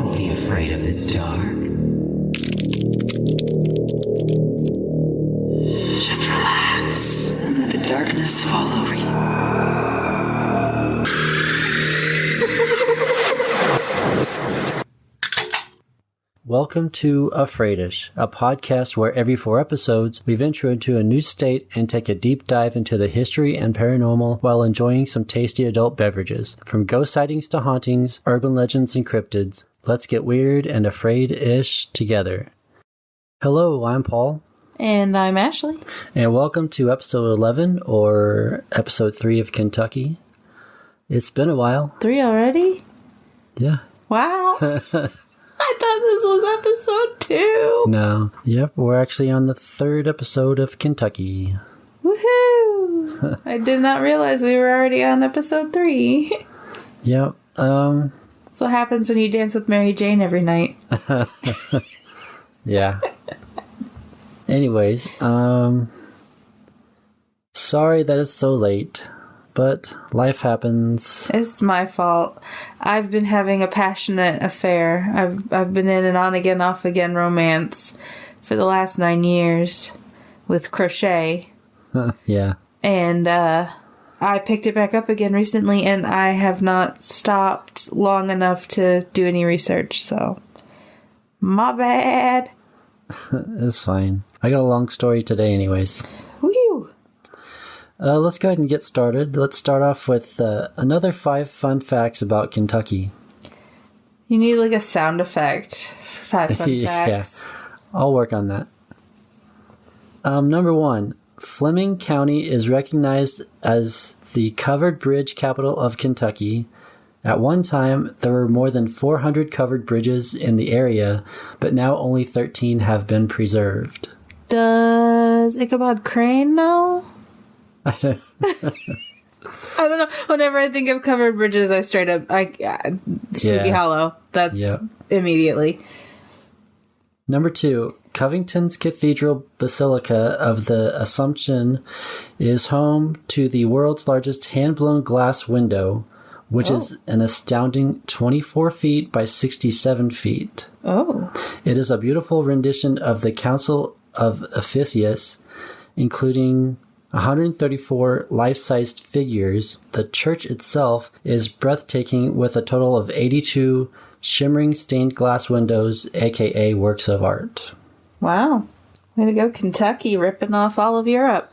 Don't be afraid of the dark. Just relax and let the darkness fall over you. Welcome to Afraidish, a podcast where every 4 episodes we venture into a new state and take a deep dive into the history and paranormal while enjoying some tasty adult beverages. From ghost sightings to hauntings, urban legends and cryptids, let's get weird and afraid-ish together. Hello, I'm Paul. And I'm Ashley. And welcome to episode 11, or episode 3 of Kentucky. It's been a while. 3 already? Yeah. Wow. I thought this was episode 2. No. Yep, we're actually on the 3rd episode of Kentucky. Woohoo! I did not realize we were already on episode 3. Yep. That's what happens when you dance with Mary Jane every night. Yeah. Anyways, sorry that it's so late, but life happens. It's my fault. I've been having a passionate affair. I've been in an on again, off again romance for the last 9 years with crochet. Yeah. And I picked it back up again recently, and I have not stopped long enough to do any research, so my bad. It's fine. I got a long story today anyways. Woo! Let's go ahead and get started. Let's start off with another 5 fun facts about Kentucky. You need like a sound effect for 5 fun facts. Yeah, I'll work on that. Number 1, Fleming County is recognized as the covered bridge capital of Kentucky. At one time, there were more than 400 covered bridges in the area, but now only 13 have been preserved. Does Ichabod Crane know? I don't know. Whenever I think of covered bridges, I straight up, Sleepy Hollow. That's immediately. Number 2, Covington's Cathedral Basilica of the Assumption is home to the world's largest hand-blown glass window, which is an astounding 24 feet by 67 feet. Oh. It is a beautiful rendition of the Council of Ephesus, including 134 life-sized figures. The church itself is breathtaking with a total of 82 shimmering stained glass windows, aka works of art. Wow. Way to go, Kentucky, ripping off all of Europe.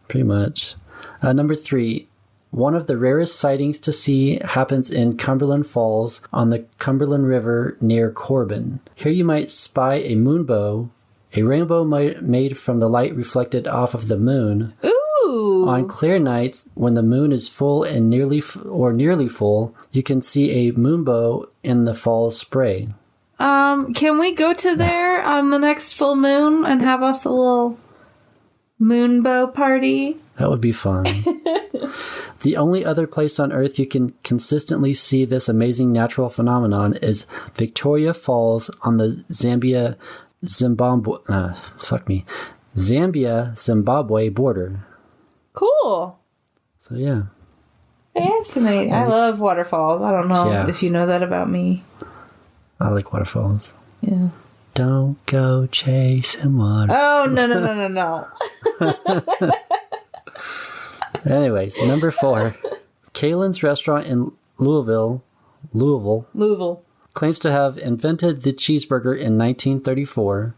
Pretty much. Number 3. One of the rarest sightings to see happens in Cumberland Falls on the Cumberland River near Corbin. Here you might spy a moonbow, a rainbow made from the light reflected off of the moon. Ooh! On clear nights, when the moon is full and nearly full, you can see a moonbow in the fall's spray. Can we go to there on the next full moon and have us a little moonbow party? That would be fun. The only other place on Earth you can consistently see this amazing natural phenomenon is Victoria Falls on the Zambia-Zimbabwe border. Cool. So, yeah. Fascinating. I love waterfalls. I don't know if you know that about me. I like waterfalls. Yeah. Don't go chasing water. Oh, no. Anyways, number 4. Kalen's restaurant in Louisville claims to have invented the cheeseburger in 1934,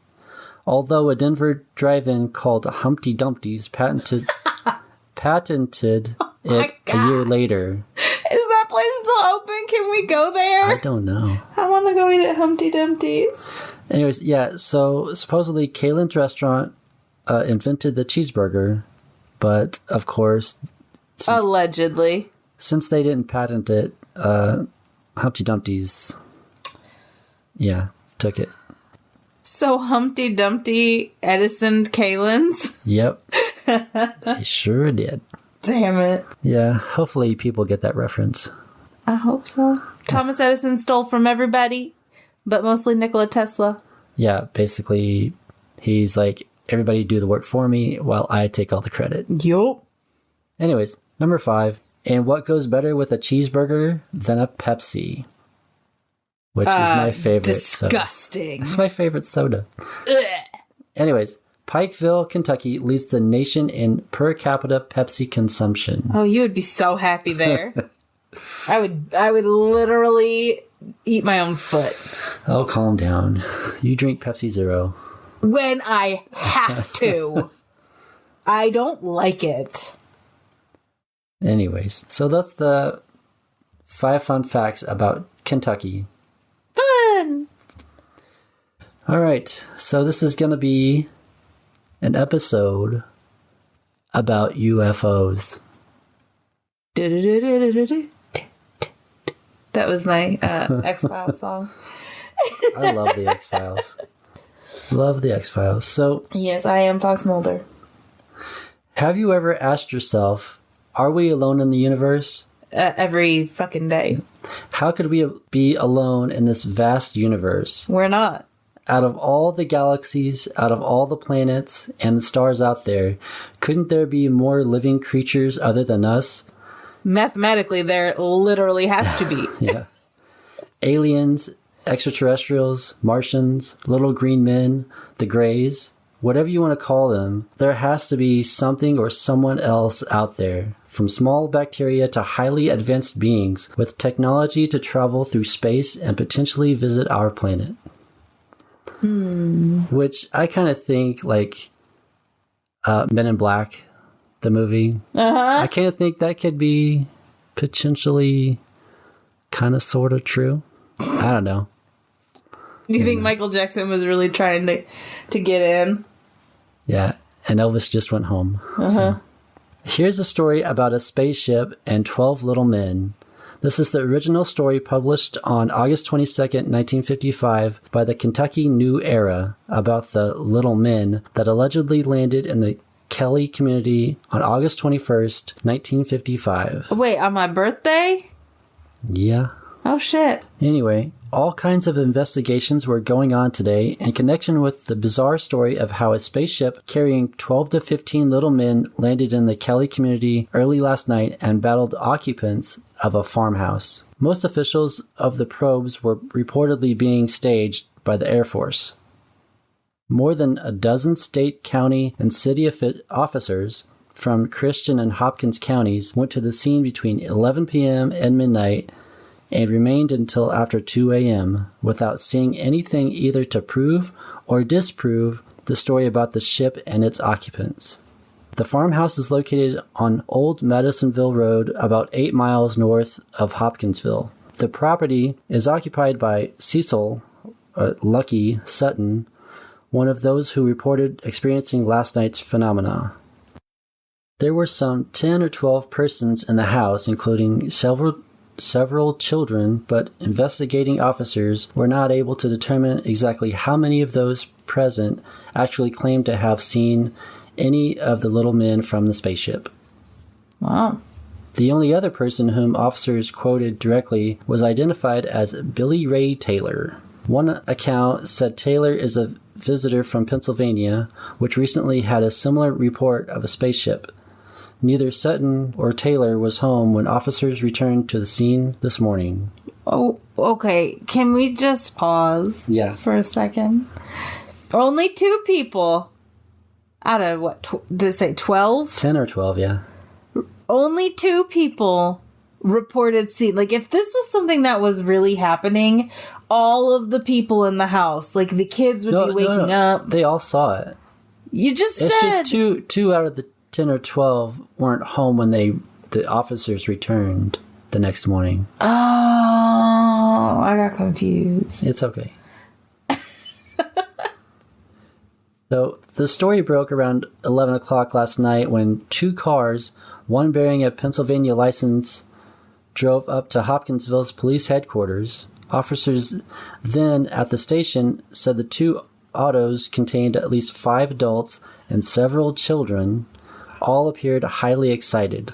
although a Denver drive-in called Humpty Dumpty's patented it a year later. Is that place still open? Can we go there? I don't know. I want to go eat at Humpty Dumpty's. Anyways, yeah, so supposedly Kalen's restaurant invented the cheeseburger, but of course... Allegedly. Since they didn't patent it, Humpty Dumpty's, took it. So Humpty Dumpty Edison Kalen's? Yep. They sure did. Damn it. Yeah, hopefully people get that reference. I hope so. Thomas Edison stole from everybody, but mostly Nikola Tesla. Yeah, basically, he's like, everybody do the work for me while I take all the credit. Yup. Anyways, number 5. And what goes better with a cheeseburger than a Pepsi? which is my favorite. Disgusting. It's my favorite soda. Anyways, Pikeville, Kentucky leads the nation in per capita Pepsi consumption. Oh, you would be so happy there. I would literally eat my own foot. Oh, calm down. You drink Pepsi Zero. When I have to. I don't like it. Anyways, so that's the 5 fun facts about Kentucky. Fun! All right, so this is going to be an episode about UFOs. That was my X-Files song. I love the X-Files. Love the X-Files. So, yes, I am Fox Mulder. Have you ever asked yourself, are we alone in the universe? Every fucking day. How could we be alone in this vast universe? We're not. Out of all the galaxies, out of all the planets and the stars out there, couldn't there be more living creatures other than us? Mathematically, there literally has to be. Yeah. Aliens, extraterrestrials, Martians, little green men, the Greys, whatever you want to call them, there has to be something or someone else out there. From small bacteria to highly advanced beings with technology to travel through space and potentially visit our planet. Which I kind of think like Men in Black, the movie. I kind of think that could be potentially kind of sort of true. I don't know. Do you think Michael Jackson was really trying to get in? Yeah, and Elvis just went home. So. Here's a story about a spaceship and 12 little men. This is the original story published on August 22nd, 1955 by the Kentucky New Era about the little men that allegedly landed in the Kelly community on August 21st, 1955. Wait, on my birthday? Yeah. Oh, shit. Anyway, all kinds of investigations were going on today in connection with the bizarre story of how a spaceship carrying 12 to 15 little men landed in the Kelly community early last night and battled occupants of a farmhouse. Most officials of the probes were reportedly being staged by the Air Force. More than a dozen state, county, and city officers from Christian and Hopkins counties went to the scene between 11 p.m. and midnight and remained until after 2 a.m. without seeing anything either to prove or disprove the story about the ship and its occupants. The farmhouse is located on Old Madisonville Road, about 8 miles north of Hopkinsville. The property is occupied by Cecil Lucky Sutton, one of those who reported experiencing last night's phenomena. There were some 10 or 12 persons in the house, including several children, but investigating officers were not able to determine exactly how many of those present actually claimed to have seen any of the little men from the spaceship. Wow. The only other person whom officers quoted directly was identified as Billy Ray Taylor. One account said Taylor is a visitor from Pennsylvania, which recently had a similar report of a spaceship. Neither Sutton or Taylor was home when officers returned to the scene this morning. Oh, okay. Can we just pause for a second? Only 2 people out of what? Did it say 12? 10 or 12, yeah. Only 2 people reported seeing. Like, if this was something that was really happening, all of the people in the house, like the kids would be waking up. They all saw it. You just it's said. It's just two out of the 10 or 12 weren't home when the officers returned the next morning. Oh, I got confused. It's okay. So the story broke around 11 o'clock last night when 2 cars, one bearing a Pennsylvania license, drove up to Hopkinsville's police headquarters. Officers then at the station said the 2 autos contained at least 5 adults and several children. All appeared highly excited.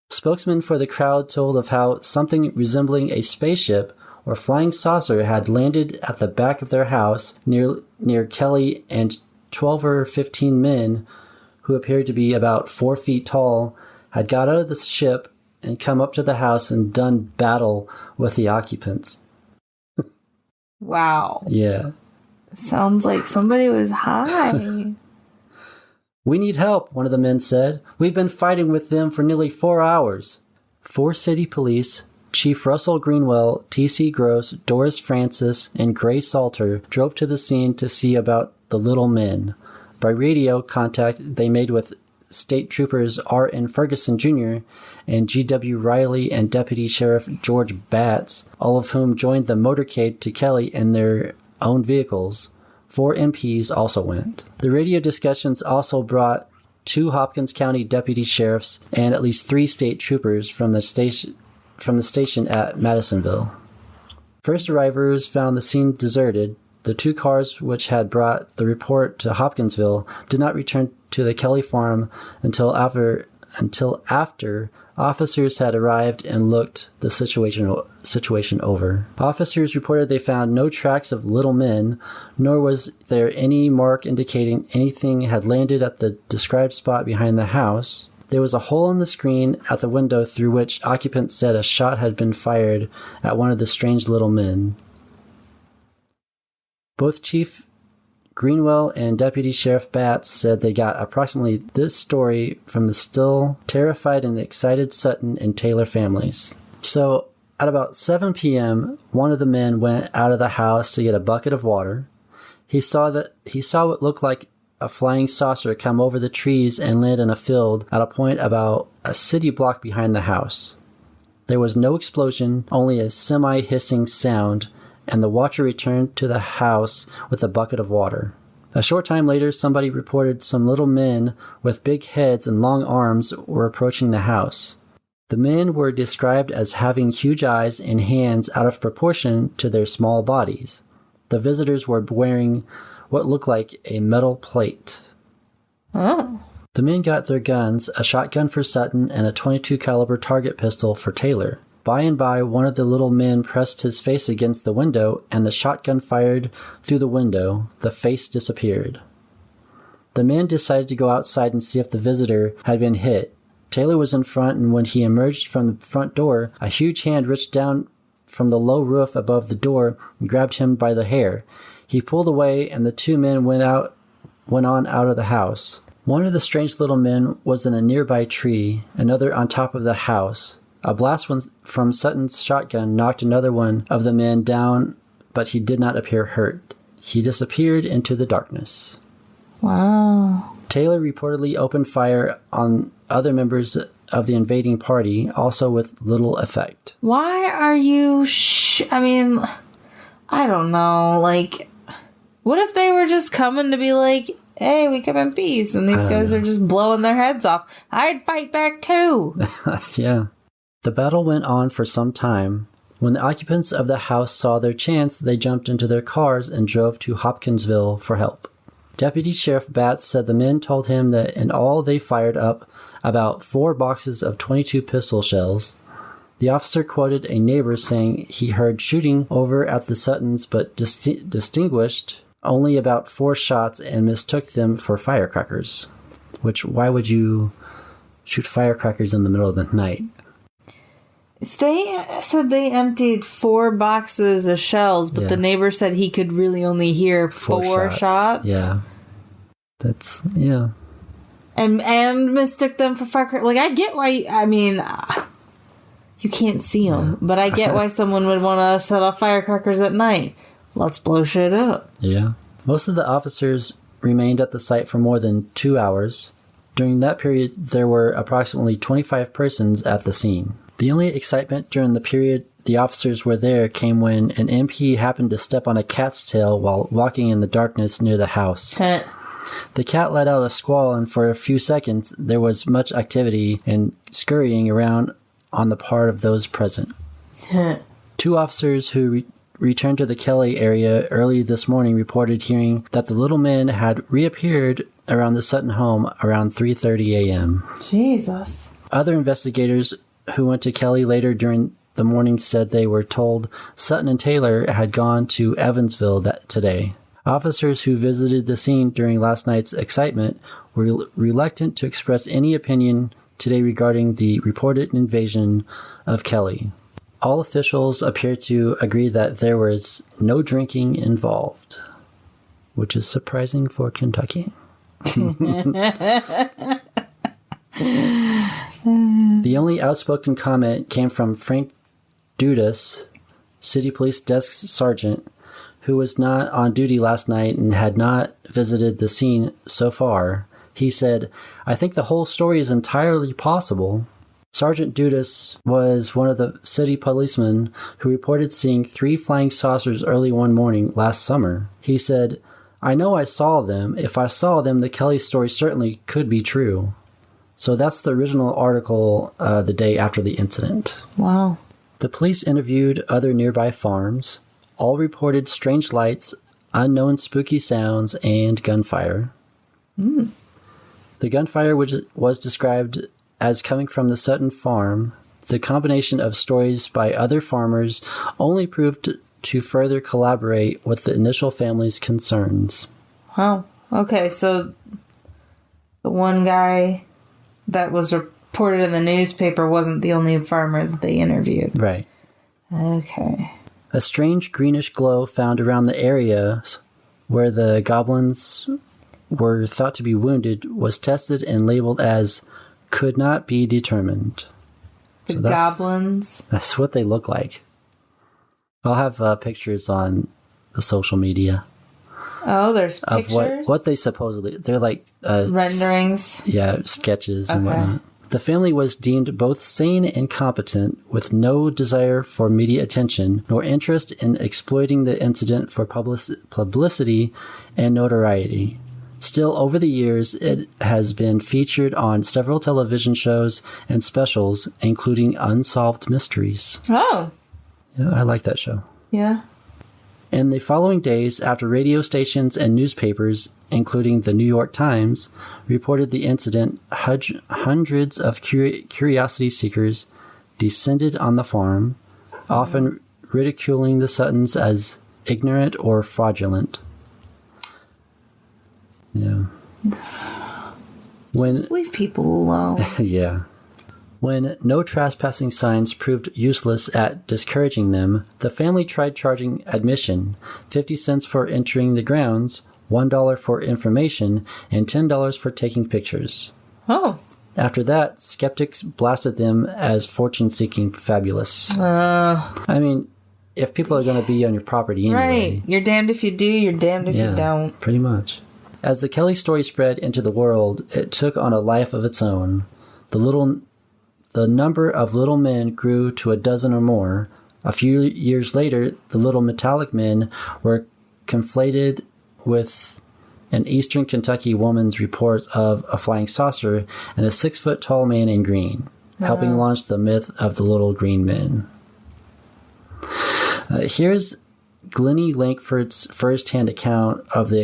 Spokesman for the crowd told of how something resembling a spaceship or flying saucer had landed at the back of their house near Kelly, and 12 or 15 men, who appeared to be about 4 feet tall, had got out of the ship and come up to the house and done battle with the occupants. Wow. Yeah. Sounds like somebody was high. We need help, one of the men said. We've been fighting with them for nearly 4 hours. 4 city police, Chief Russell Greenwell, T.C. Gross, Doris Francis, and Gray Salter drove to the scene to see about the little men. By radio contact they made with State Troopers R.N. Ferguson Jr. and G.W. Riley and Deputy Sheriff George Batts, all of whom joined the motorcade to Kelly in their own vehicles. 4 MPs also went. The radio discussions also brought 2 Hopkins County deputy sheriffs and at least 3 state troopers from the station at Madisonville. First arrivers found the scene deserted. The 2 cars which had brought the report to Hopkinsville did not return to the Kelly farm until after officers had arrived and looked the situation over. Officers reported they found no tracks of little men, nor was there any mark indicating anything had landed at the described spot behind the house. There was a hole in the screen at the window through which occupants said a shot had been fired at one of the strange little men. Both Chief Greenwell and Deputy Sheriff Batts said they got approximately this story from the still terrified and excited Sutton and Taylor families. So, at about 7 p.m., one of the men went out of the house to get a bucket of water. He saw what looked like a flying saucer come over the trees and land in a field at a point about a city block behind the house. There was no explosion, only a semi-hissing sound, and the watcher returned to the house with a bucket of water. A short time later, somebody reported some little men with big heads and long arms were approaching the house. The men were described as having huge eyes and hands out of proportion to their small bodies. The visitors were wearing what looked like a metal plate. Oh. The men got their guns, a shotgun for Sutton and a .22 caliber target pistol for Taylor. By and by, one of the little men pressed his face against the window, and the shotgun fired through the window. The face disappeared. The men decided to go outside and see if the visitor had been hit. Taylor was in front, and when he emerged from the front door, a huge hand reached down from the low roof above the door and grabbed him by the hair. He pulled away, and the 2 men went on out of the house. One of the strange little men was in a nearby tree, another on top of the house. A blast from Sutton's shotgun knocked another one of the men down, but he did not appear hurt. He disappeared into the darkness. Wow. Taylor reportedly opened fire on other members of the invading party, also with little effect. Why are you I don't know, like, what if they were just coming to be like, hey, we come in peace, and these guys are just blowing their heads off? I'd fight back too. Yeah. The battle went on for some time. When the occupants of the house saw their chance, they jumped into their cars and drove to Hopkinsville for help. Deputy Sheriff Batts said the men told him that in all they fired up about 4 boxes of .22 pistol shells. The officer quoted a neighbor saying he heard shooting over at the Suttons but distinguished only about 4 shots and mistook them for firecrackers. Why would you shoot firecrackers in the middle of the night? If they said they emptied 4 boxes of shells, but the neighbor said he could really only hear 4 shots. Yeah. That's, yeah. And mistook them for firecrackers. Like, I get why, you can't see them, but I get why someone would want to set off firecrackers at night. Let's blow shit up. Yeah. Most of the officers remained at the site for more than 2 hours. During that period, there were approximately 25 persons at the scene. The only excitement during the period the officers were there came when an MP happened to step on a cat's tail while walking in the darkness near the house. The cat let out a squall, and for a few seconds there was much activity and scurrying around on the part of those present. 2 officers who returned to the Kelly area early this morning reported hearing that the little men had reappeared around the Sutton home around 3:30 a.m. Jesus. Other investigators who went to Kelly later during the morning said they were told Sutton and Taylor had gone to Evansville today. Officers who visited the scene during last night's excitement were reluctant to express any opinion today regarding the reported invasion of Kelly. All officials appear to agree that there was no drinking involved, which is surprising for Kentucky. The only outspoken comment came from Frank Dudas, City Police Desk Sergeant, who was not on duty last night and had not visited the scene so far. He said, "I think the whole story is entirely possible." Sergeant Dudas was one of the city policemen who reported seeing 3 flying saucers early one morning last summer. He said, "I know I saw them. If I saw them, the Kelly story certainly could be true." So that's the original article the day after the incident. Wow. The police interviewed other nearby farms. All reported strange lights, unknown spooky sounds, and gunfire. The gunfire, which was described as coming from the Sutton farm, the combination of stories by other farmers only proved to further collaborate with the initial family's concerns. Wow. Okay, so the one guy that was reported in the newspaper wasn't the only farmer that they interviewed. Right. Okay. A strange greenish glow found around the areas where the goblins were thought to be wounded was tested and labeled as could not be determined. The goblins? That's what they look like. I'll have pictures on the social media. Oh, there's of pictures? what they supposedly... They're like... renderings? Yeah, sketches and whatnot. The family was deemed both sane and competent, with no desire for media attention, nor interest in exploiting the incident for publicity and notoriety. Still, over the years, it has been featured on several television shows and specials, including Unsolved Mysteries. Oh. Yeah, I like that show. Yeah. In the following days, after radio stations and newspapers, including the New York Times, reported the incident, hundreds of curiosity seekers descended on the farm, often ridiculing the Suttons as ignorant or fraudulent. Yeah. Just leave people alone. Yeah. When no trespassing signs proved useless at discouraging them, the family tried charging admission, 50 cents for entering the grounds, $1 for information, and $10 for taking pictures. Oh. After that, skeptics blasted them as fortune-seeking fabulous. I mean, if people are going to be on your property anyway... Right. You're damned if you do, you're damned if you don't. Pretty much. As the Kelly story spread into the world, it took on a life of its own. The number of little men grew to a dozen or more. A few years later, the little metallic men were conflated with an eastern Kentucky woman's report of a flying saucer and a 6-foot-tall man in green, helping launch the myth of the little green men. Here's Glennie Lankford's first-hand account of the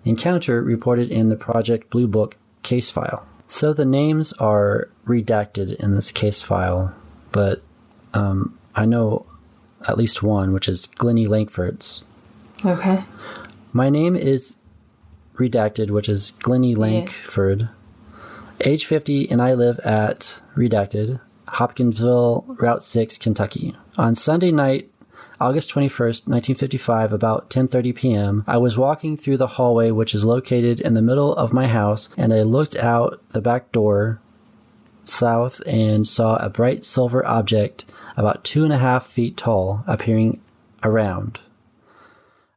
encounter reported in the Project Blue Book case file. So the names are redacted in this case file, but I know at least one, which is Glennie Lankford's. Okay. My name is redacted, which is Glennie Lankford. Age 50, and I live at, redacted, Hopkinsville, Route 6, Kentucky. On Sunday night, August 21st, 1955, about 10:30 p.m., I was walking through the hallway which is located in the middle of my house, and I looked out the back door south and saw a bright silver object about 2.5 feet tall appearing around.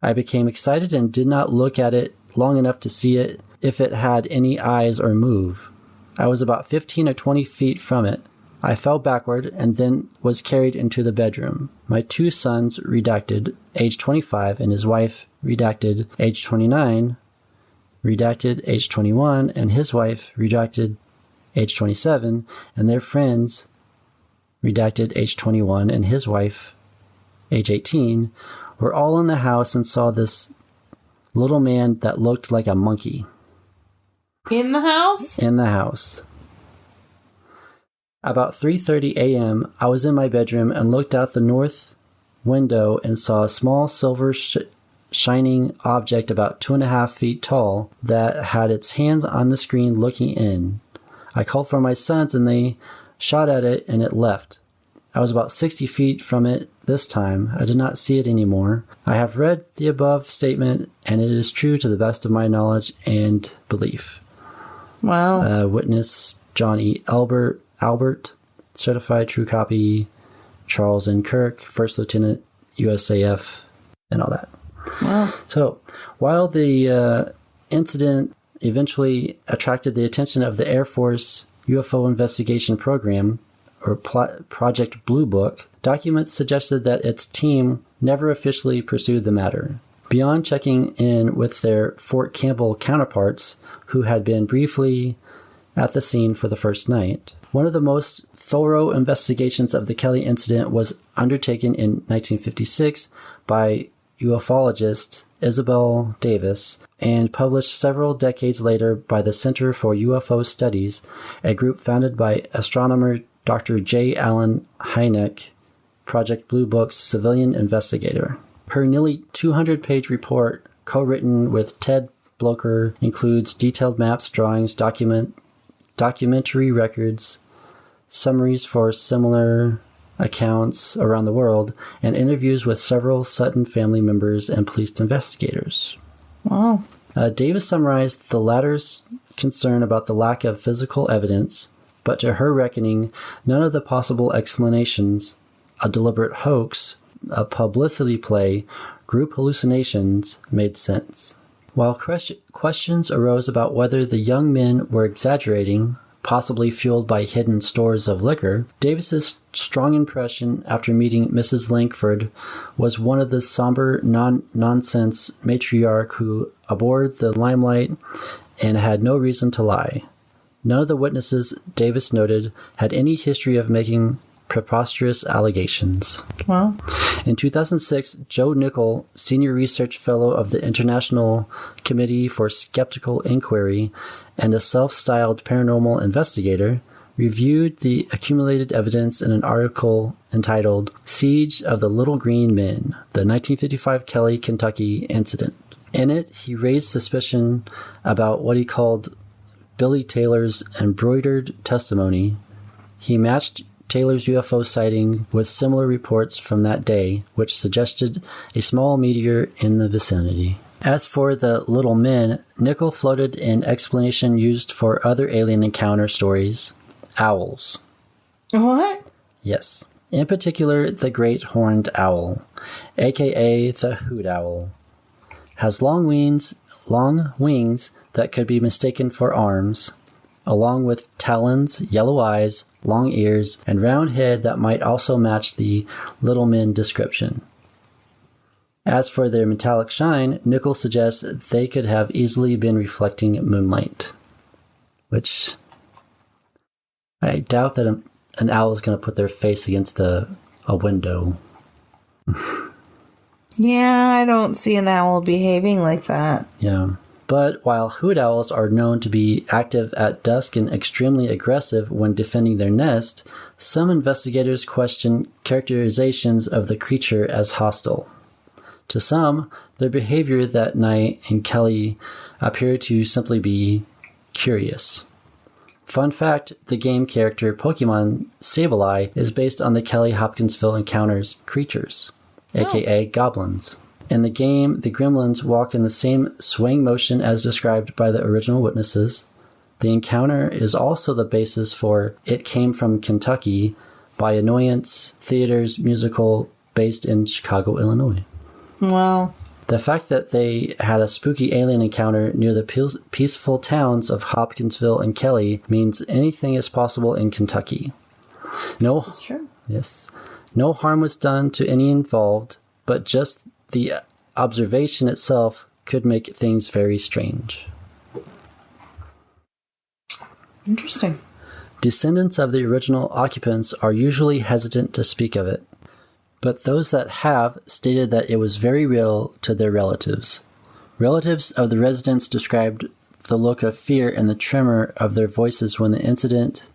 I became excited and did not look at it long enough to see it if it had any eyes or move. I was about 15 or 20 feet from it. I fell backward and then was carried into the bedroom. My 2 sons, redacted, age 25, and his wife, redacted, age 29, redacted, age 21, and his wife, redacted, age 27, and their friends, redacted, age 21, and his wife, age 18, were all in the house and saw this little man that looked like a monkey. In the house? In the house. About 3:30 a.m., I was in my bedroom and looked out the north window and saw a small silver shining object about 2.5 feet tall that had its hands on the screen looking in. I called for my sons and they shot at it and it left. I was about 60 feet from it this time. I did not see it anymore. I have read the above statement, and it is true to the best of my knowledge and belief. Wow. Witness John E. Albert, certified true copy, Charles N. Kirk, First Lieutenant, USAF, and all that. Wow. So, while the incident eventually attracted the attention of the Air Force UFO Investigation Program, or Project Blue Book, documents suggested that its team never officially pursued the matter. Beyond checking in with their Fort Campbell counterparts, who had been briefly at the scene for the first night, one of the most thorough investigations of the Kelly incident was undertaken in 1956 by ufologist Isabel Davis and published several decades later by the Center for UFO Studies, a group founded by astronomer Dr. J. Allen Hynek, Project Blue Book's civilian investigator. Her nearly 200-page report, co-written with Ted Blocher, includes detailed maps, drawings, documentary records, summaries for similar accounts around the world, and interviews with several Sutton family members and police investigators. Wow. Davis summarized the latter's concern about the lack of physical evidence, but to her reckoning, none of the possible explanations, a deliberate hoax, a publicity play, group hallucinations, made sense. While questions arose about whether the young men were exaggerating, possibly fueled by hidden stores of liquor, Davis's strong impression after meeting Mrs. Langford was one of the somber, nonsense matriarch who abhorred the limelight and had no reason to lie. None of the witnesses, Davis noted, had any history of making preposterous allegations. Wow. In 2006, Joe Nickell, Senior Research Fellow of the International Committee for Skeptical Inquiry and a self-styled paranormal investigator, reviewed the accumulated evidence in an article entitled Siege of the Little Green Men, the 1955 Kelly, Kentucky incident. In it, he raised suspicion about what he called Billy Taylor's embroidered testimony. He matched Taylor's UFO sighting with similar reports from that day, which suggested a small meteor in the vicinity. As for the little men, Nickell floated an explanation used for other alien encounter stories: owls. What? Yes. In particular, the great horned owl, aka the hoot owl, has long wings that could be mistaken for arms, along with talons, yellow eyes, long ears, and round head that might also match the little men description. As for their metallic shine, Nickell suggests they could have easily been reflecting moonlight, which I doubt that an owl is going to put their face against a window. Yeah, I don't see an owl behaving like that. Yeah. But while hoot owls are known to be active at dusk and extremely aggressive when defending their nest, some investigators question characterizations of the creature as hostile. To some, their behavior that night in Kelly appeared to simply be curious. Fun fact, the game character Pokemon Sableye is based on the Kelly Hopkinsville Encounters creatures, aka goblins. In the game, the gremlins walk in the same swaying motion as described by the original witnesses. The encounter is also the basis for It Came from Kentucky by Annoyance Theater's musical based in Chicago, Illinois. Wow. The fact that they had a spooky alien encounter near the peaceful towns of Hopkinsville and Kelly means anything is possible in Kentucky. This is true. Yes. No harm was done to any involved, but just the observation itself could make things very strange. Interesting. Descendants of the original occupants are usually hesitant to speak of it, but those that have stated that it was very real to their relatives. Relatives of the residents described the look of fear and the tremor of their voices when the incident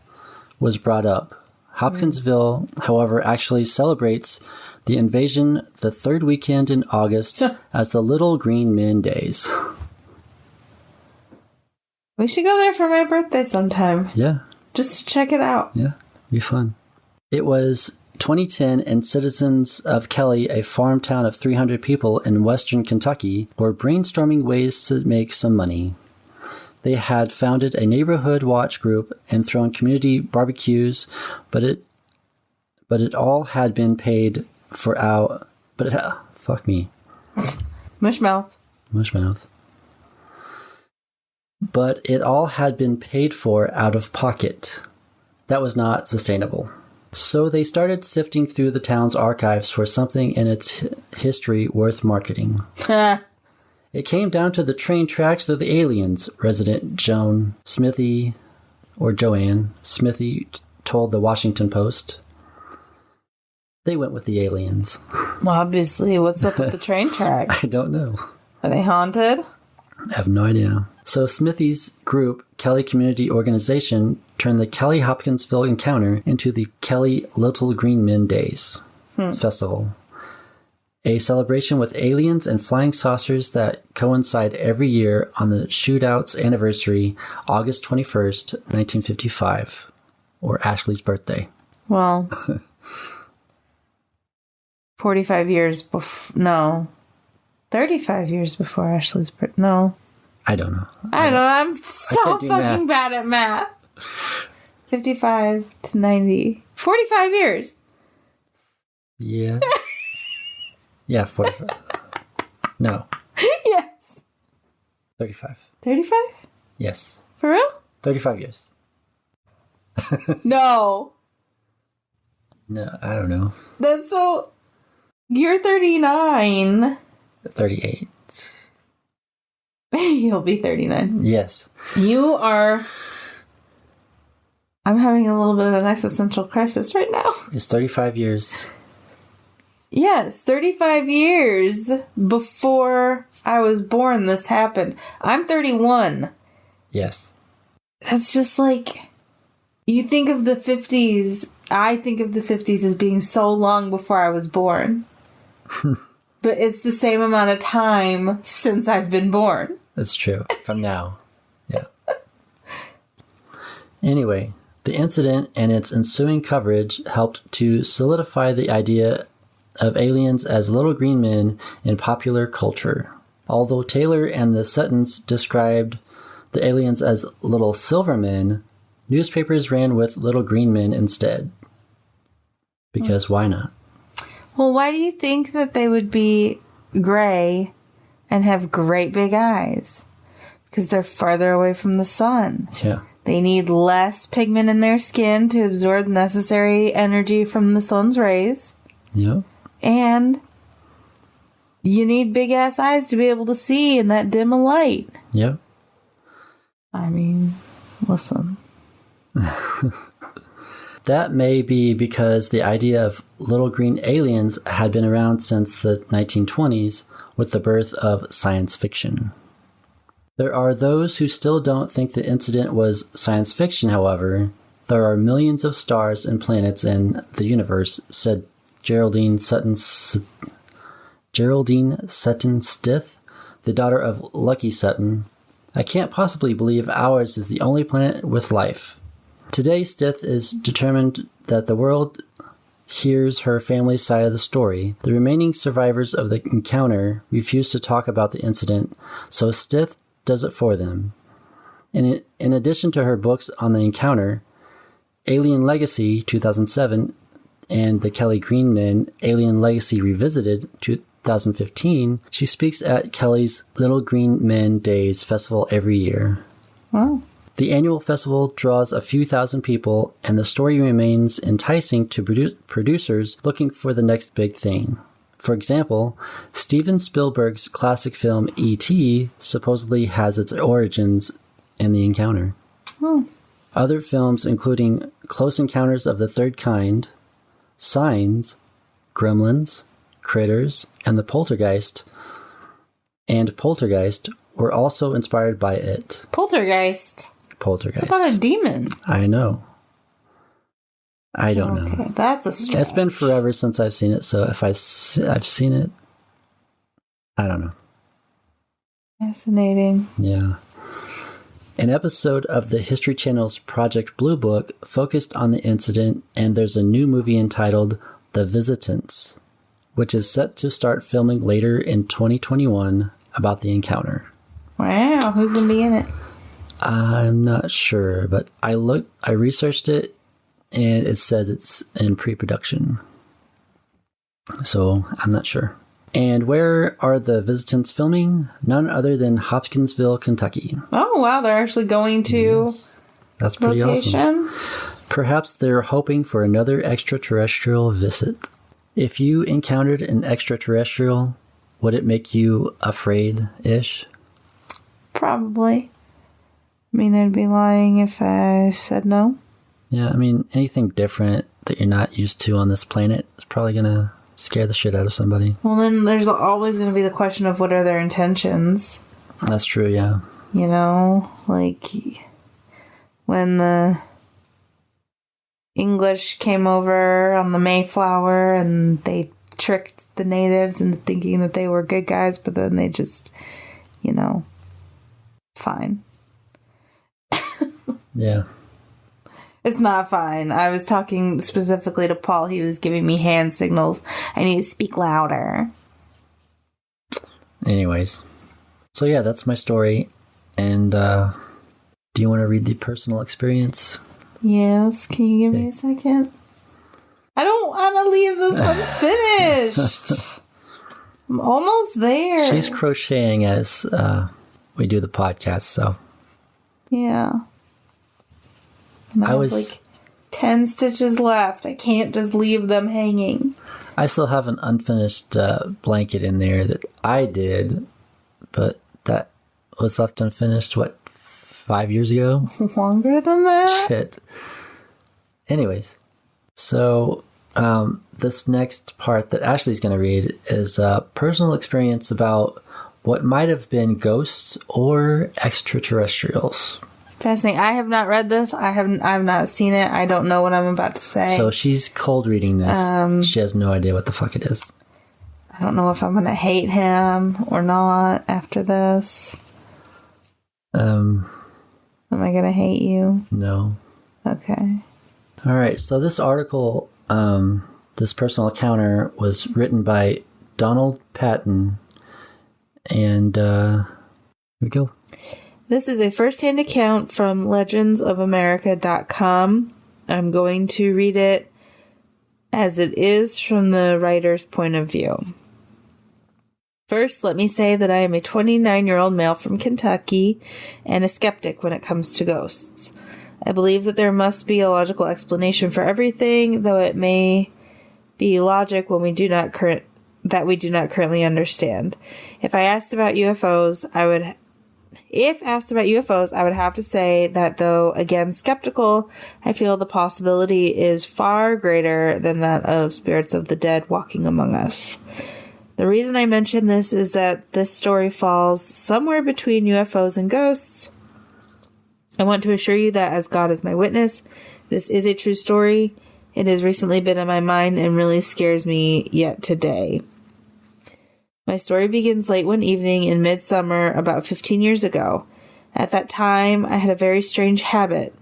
was brought up. Hopkinsville, however, actually celebrates the invasion the third weekend in August as the Little Green Men Days. We should go there for my birthday sometime. Yeah. Just to check it out. Yeah. Be fun. It was 2010, and citizens of Kelly, a farm town of 300 people in western Kentucky, were brainstorming ways to make some money. They had founded a neighborhood watch group and thrown community barbecues, but it all had been paid for out. Fuck me. Mushmouth. But it all had been paid for out of pocket. That was not sustainable. So they started sifting through the town's archives for something in its history worth marketing. It came down to the train tracks of the aliens, resident Joanne Smithy told the Washington Post. They went with the aliens. Well, obviously, what's up with the train tracks? I don't know. Are they haunted? I have no idea. So Smithy's group, Kelly Community Organization, turned the Kelly Hopkinsville encounter into the Kelly Little Green Men Days Festival, a celebration with aliens and flying saucers that coincide every year on the shootout's anniversary, August 21st, 1955, or Ashley's birthday. Well, 45 years before, no, 35 years before Ashley's birthday, no. I don't know. I'm so fucking bad at math. 55 to 90. 45 years. Yeah. Yeah, 45. No. Yes. 35. 35? Yes. For real? 35 years. No. No, I don't know. That's so... You're 39. 38. You'll be 39. Yes. You are... I'm having a little bit of an existential crisis right now. It's 35 years. Yes, 35 years before I was born this happened. I'm 31. Yes. That's just like... You think of the 50s... I think of the 50s as being so long before I was born. But it's the same amount of time since I've been born. That's true. From now. Yeah. Anyway, the incident and its ensuing coverage helped to solidify the idea of aliens as little green men in popular culture. Although Taylor and the Suttons described the aliens as little silver men, newspapers ran with little green men instead. Because why not? Well, why do you think that they would be gray and have great big eyes? Because they're farther away from the sun. Yeah. They need less pigment in their skin to absorb necessary energy from the sun's rays. Yeah. And you need big-ass eyes to be able to see in that dim of light. Yeah. I mean, listen. That may be because the idea of little green aliens had been around since the 1920s with the birth of science fiction. There are those who still don't think the incident was science fiction, however. There are millions of stars and planets in the universe, said Geraldine Sutton Stith, the daughter of Lucky Sutton. I can't possibly believe ours is the only planet with life. Today, Stith is determined that the world hears her family's side of the story. The remaining survivors of the encounter refuse to talk about the incident, so Stith does it for them. In addition to her books on the encounter, Alien Legacy 2007 and The Kelly Green Men, Alien Legacy Revisited 2015, she speaks at Kelly's Little Green Men Days festival every year. Wow. The annual festival draws a few thousand people, and the story remains enticing to producers looking for the next big thing. For example, Steven Spielberg's classic film E.T. supposedly has its origins in the encounter. Other films, including Close Encounters of the Third Kind, Signs, Gremlins, Critters, and Poltergeist, were also inspired by it. Poltergeist. Poltergeist. It's about a demon. I know. I don't know. That's a stretch. It's been forever since I've seen it, so if I've seen it, I don't know. Fascinating. Yeah. An episode of the History Channel's Project Blue Book focused on the incident, and there's a new movie entitled The Visitants, which is set to start filming later in 2021 about the encounter. Wow, who's going to be in it? I'm not sure, but I researched it, and it says it's in pre-production. So I'm not sure. And where are the Visitants filming? None other than Hopkinsville, Kentucky. Oh, wow, they're actually going to That's pretty location. Awesome. Perhaps they're hoping for another extraterrestrial visit. If you encountered an extraterrestrial, would it make you afraid-ish? Probably. I mean, I'd be lying if I said no. Yeah, I mean, anything different that you're not used to on this planet is probably going to scare the shit out of somebody. Well, then there's always going to be the question of what are their intentions. That's true, yeah. You know, like when the English came over on the Mayflower and they tricked the natives into thinking that they were good guys, but then they just, fine. Yeah. It's not fine. I was talking specifically to Paul. He was giving me hand signals. I need to speak louder. Anyways. So yeah, that's my story. And do you want to read the personal experience? Yes. Can you give me a second? I don't want to leave this unfinished. I'm almost there. She's crocheting as we do the podcast, so. Yeah. And I have like 10 stitches left. I can't just leave them hanging. I still have an unfinished blanket in there that I did, but that was left unfinished, 5 years ago? Longer than that? Shit. Anyways, so this next part that Ashley's going to read is a personal experience about what might have been ghosts or extraterrestrials. Fascinating. I have not read this. I've not seen it. I don't know what I'm about to say. So she's cold reading this. She has no idea what the fuck it is. I don't know if I'm going to hate him or not after this. Am I going to hate you? No. Okay. All right. So this article, this personal encounter was written by Donald Patton. And here we go. This is a first-hand account from legendsofamerica.com. I'm going to read it as it is from the writer's point of view. First, let me say that I am a 29-year-old male from Kentucky and a skeptic when it comes to ghosts. I believe that there must be a logical explanation for everything, though it may be logic when we do not currently understand. If asked about UFOs, I would have to say that though, again, skeptical, I feel the possibility is far greater than that of spirits of the dead walking among us. The reason I mention this is that this story falls somewhere between UFOs and ghosts. I want to assure you that, as God is my witness, this is a true story. It has recently been in my mind and really scares me yet today. My story begins late one evening in midsummer about 15 years ago. At that time, I had a very strange habit.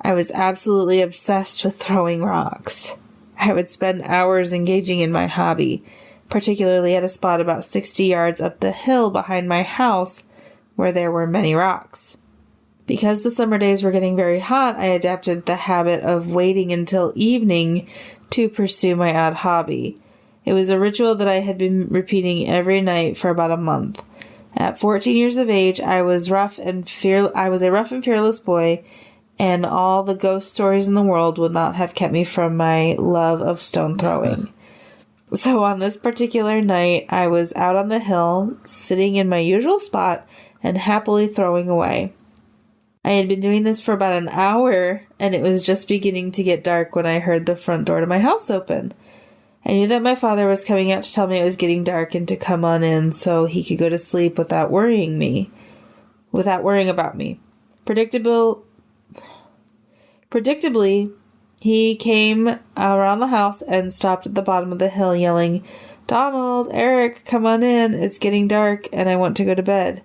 I was absolutely obsessed with throwing rocks. I would spend hours engaging in my hobby, particularly at a spot about 60 yards up the hill behind my house where there were many rocks. Because the summer days were getting very hot, I adapted the habit of waiting until evening to pursue my odd hobby. It was a ritual that I had been repeating every night for about a month. At 14 years of age, I was a rough and fearless boy, and all the ghost stories in the world would not have kept me from my love of stone throwing. So on this particular night, I was out on the hill, sitting in my usual spot, and happily throwing away. I had been doing this for about an hour, and it was just beginning to get dark when I heard the front door to my house open. I knew that my father was coming out to tell me it was getting dark and to come on in so he could go to sleep without worrying about me. Predictably, he came around the house and stopped at the bottom of the hill yelling, "Donald, Eric, come on in. It's getting dark and I want to go to bed."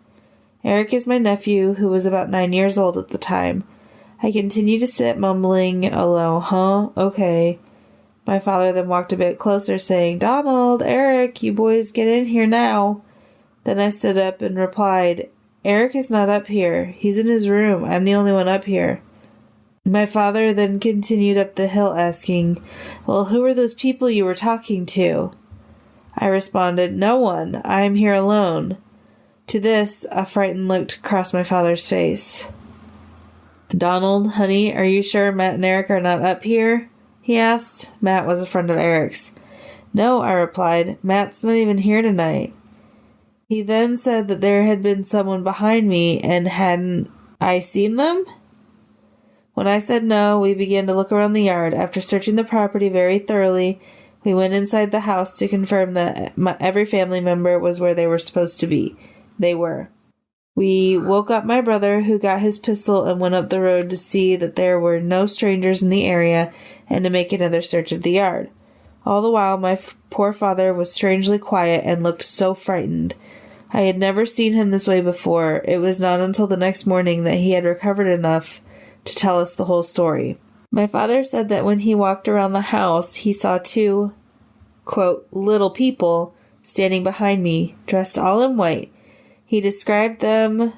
Eric is my nephew, who was about 9 years old at the time. I continued to sit, mumbling a low, huh? Okay. My father then walked a bit closer, saying, Donald, Eric, you boys get in here now. Then I stood up and replied, Eric is not up here. He's in his room. I'm the only one up here. My father then continued up the hill, asking, Well, who are those people you were talking to? I responded, No one. I am here alone. To this, a frightened look crossed my father's face. Donald, honey, are you sure Matt and Eric are not up here? He asked. Matt was a friend of Eric's. No, I replied. Matt's not even here tonight. He then said that there had been someone behind me, and hadn't I seen them? When I said no, we began to look around the yard. After searching the property very thoroughly, we went inside the house to confirm that every family member was where they were supposed to be. They were. We woke up my brother, who got his pistol and went up the road to see that there were no strangers in the area and to make another search of the yard. All the while, my poor father was strangely quiet and looked so frightened. I had never seen him this way before. It was not until the next morning that he had recovered enough to tell us the whole story. My father said that when he walked around the house, he saw two, quote, little people standing behind me, dressed all in white. He described them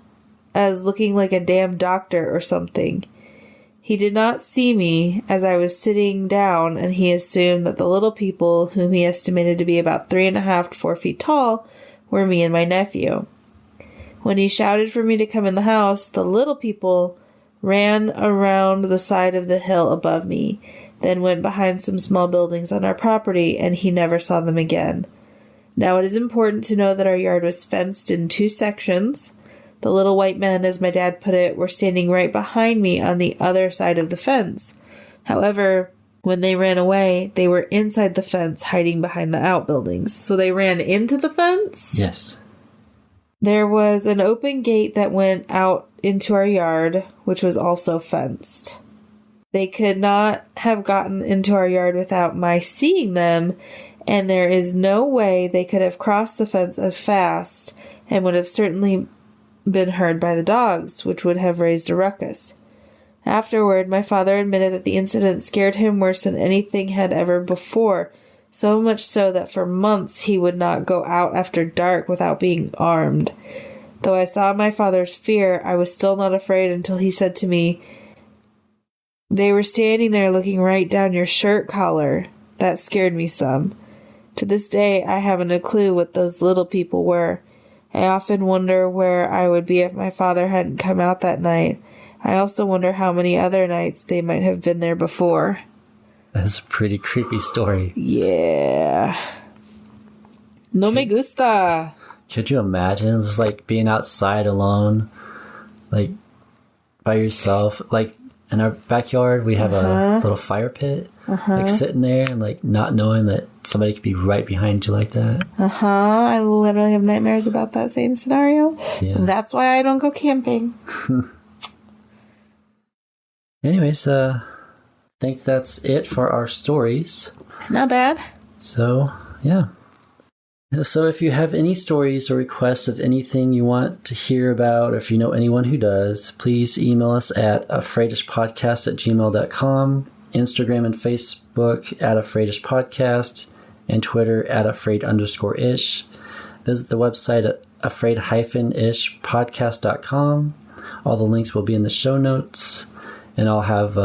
as looking like a damn doctor or something. He did not see me as I was sitting down, and he assumed that the little people, whom he estimated to be about 3.5 to 4 feet tall, were me and my nephew. When he shouted for me to come in the house, the little people ran around the side of the hill above me, then went behind some small buildings on our property, and he never saw them again. Now it is important to know that our yard was fenced in 2 sections. The little white men, as my dad put it, were standing right behind me on the other side of the fence. However, when they ran away, they were inside the fence, hiding behind the outbuildings. So they ran into the fence? Yes. There was an open gate that went out into our yard, which was also fenced. They could not have gotten into our yard without my seeing them, and there is no way they could have crossed the fence as fast and would have certainly been heard by the dogs, which would have raised a ruckus. Afterward, my father admitted that the incident scared him worse than anything had ever before, so much so that for months he would not go out after dark without being armed. Though I saw my father's fear, I was still not afraid until he said to me, They were standing there looking right down your shirt collar. That scared me some. To this day, I haven't a clue what those little people were. I often wonder where I would be if my father hadn't come out that night. I also wonder how many other nights they might have been there before. That's a pretty creepy story. Yeah. No me gusta. Could you imagine? It's like being outside alone, like by yourself. Like in our backyard, we have a little fire pit. Like sitting there and like not knowing that somebody could be right behind you like that. I literally have nightmares about that same scenario. Yeah. That's why I don't go camping. Anyways, think that's it for our stories. Not bad. So, yeah. So if you have any stories or requests of anything you want to hear about, or if you know anyone who does, please email us at afraidishpodcast@gmail.com, Instagram and Facebook at afraidishpodcast, and Twitter at afraid_ish. Visit the website at afraid-ishpodcast.com. All the links will be in the show notes, and I'll have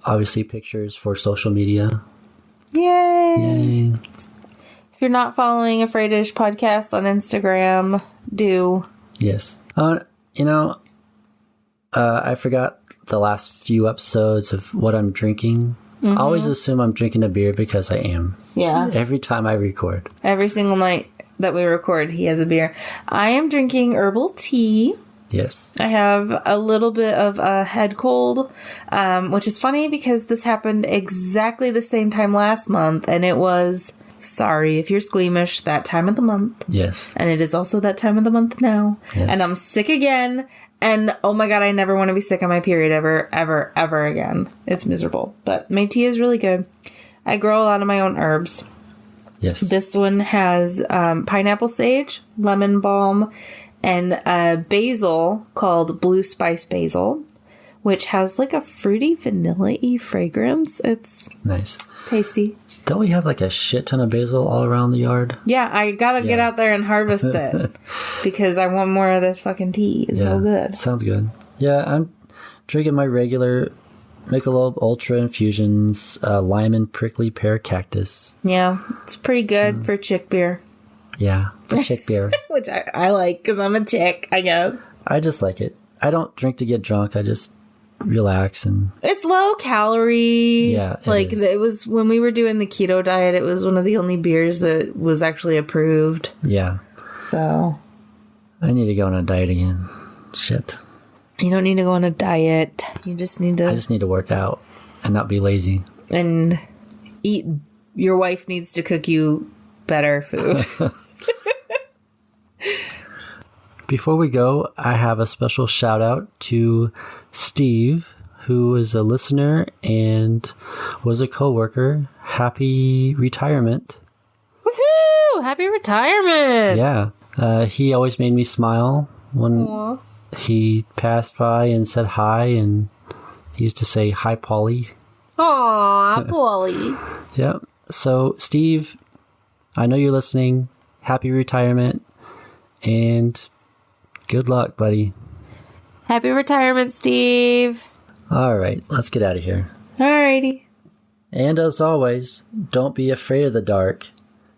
obviously pictures for social media. Yay! If you're not following Afraidish Podcast on Instagram, do. Yes. I forgot the last few episodes of what I'm drinking. I always assume I'm drinking a beer because I am. Yeah. Every time I record. Every single night that we record, he has a beer. I am drinking herbal tea. Yes. I have a little bit of a head cold, which is funny because this happened exactly the same time last month, and it was, sorry if you're squeamish, that time of the month. Yes. And it is also that time of the month now. Yes. And I'm sick again. And oh my god, I never want to be sick on my period ever again. It's miserable. But my tea is really good. I grow a lot of my own herbs. Yes. This one has pineapple sage, lemon balm, and a basil called blue spice basil, which has like a fruity vanilla-y fragrance. It's nice. Tasty. Don't we have like a shit ton of basil all around the yard? Yeah, I gotta get out there and harvest it because I want more of this fucking tea. It's so good. Sounds good. Yeah, I'm drinking my regular Michelob Ultra Infusions, lime and prickly pear cactus. Yeah, it's pretty good for chick beer. Yeah, for chick beer. Which I like because I'm a chick, I guess. I just like it. I don't drink to get drunk. I just relax and... It's low calorie. Yeah, it was when we were doing the keto diet, it was one of the only beers that was actually approved. Yeah. So... I need to go on a diet again. Shit. You don't need to go on a diet. You just need to... I just need to work out and not be lazy. And eat... Your wife needs to cook you better food. Before we go, I have a special shout out to Steve, who is a listener and was a coworker. Happy retirement. Woohoo! Happy retirement! Yeah. He always made me smile when he passed by and said hi, and he used to say, "Hi, Polly." Aw, Polly. Yep. So, Steve, I know you're listening. Happy retirement, and good luck, buddy. Happy retirement, Steve. All right, let's get out of here. Alrighty. And as always, don't be afraid of the dark.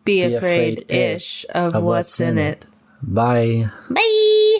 Be afraid-ish of what's in it. Bye. Bye.